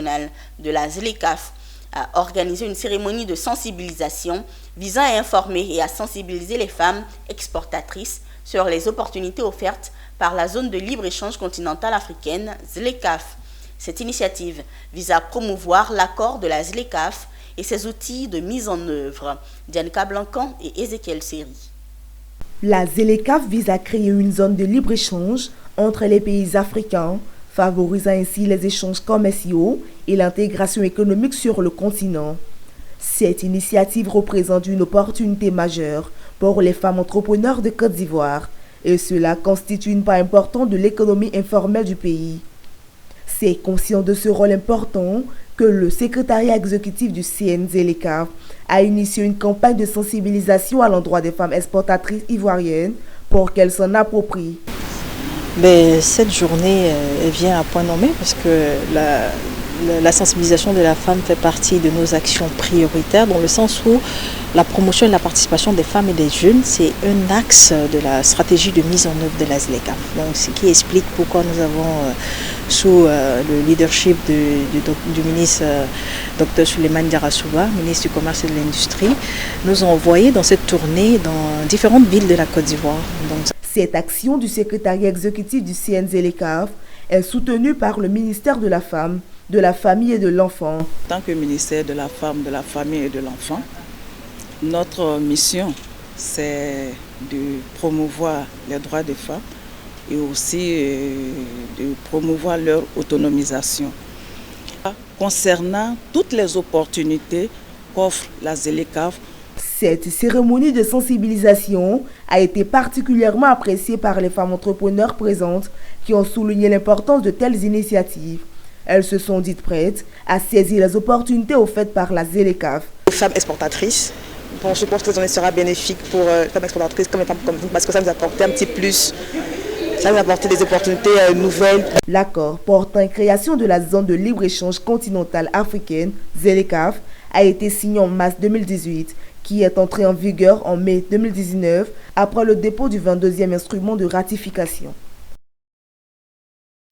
de la ZLECAf a organisé une cérémonie de sensibilisation visant à informer et à sensibiliser les femmes exportatrices sur les opportunités offertes par la zone de libre-échange continentale africaine ZLECAf. Cette initiative vise à promouvoir l'accord de la ZLECAf et ses outils de mise en œuvre. Dianka Blancan et Ezekiel Seri. La ZLECAf vise à créer une zone de libre-échange entre les pays africains, favorisant ainsi les échanges commerciaux et l'intégration économique sur le continent. Cette initiative représente une opportunité majeure pour les femmes entrepreneurs de Côte d'Ivoire et cela constitue une part importante de l'économie informelle du pays. C'est conscient de ce rôle important que le secrétariat exécutif du CNZLECAf a initié une campagne de sensibilisation à l'endroit des femmes exportatrices ivoiriennes pour qu'elles s'en approprient. Cette journée vient à point nommé parce que la sensibilisation de la femme fait partie de nos actions prioritaires dans le sens où la promotion et la participation des femmes et des jeunes, c'est un axe de la stratégie de mise en œuvre de la ZLECAf. Donc, ce qui explique pourquoi nous avons, sous le leadership du ministre Dr Souleymane Diarra-Souba, ministre du Commerce et de l'Industrie, nous avons envoyé dans cette tournée dans différentes villes de la Côte d'Ivoire. Cette action du secrétariat exécutif du CNZLECAf est soutenue par le ministère de la Femme, de la Famille et de l'Enfant. En tant que ministère de la Femme, de la Famille et de l'Enfant, notre mission, c'est de promouvoir les droits des femmes et aussi de promouvoir leur autonomisation. Concernant toutes les opportunités qu'offre la ZLECAf, cette cérémonie de sensibilisation a été particulièrement appréciée par les femmes entrepreneurs présentes qui ont souligné l'importance de telles initiatives. Elles se sont dites prêtes à saisir les opportunités offertes par la ZLECAf. Les femmes exportatrices, je pense que ça sera bénéfique pour les femmes exportatrices comme les femmes comme vous parce que ça nous apporte un petit plus, ça nous apporte des opportunités nouvelles. L'accord portant la création de la zone de libre-échange continentale africaine, ZLECAf, a été signé en mars 2018, qui est entré en vigueur en mai 2019 après le dépôt du 22e instrument de ratification.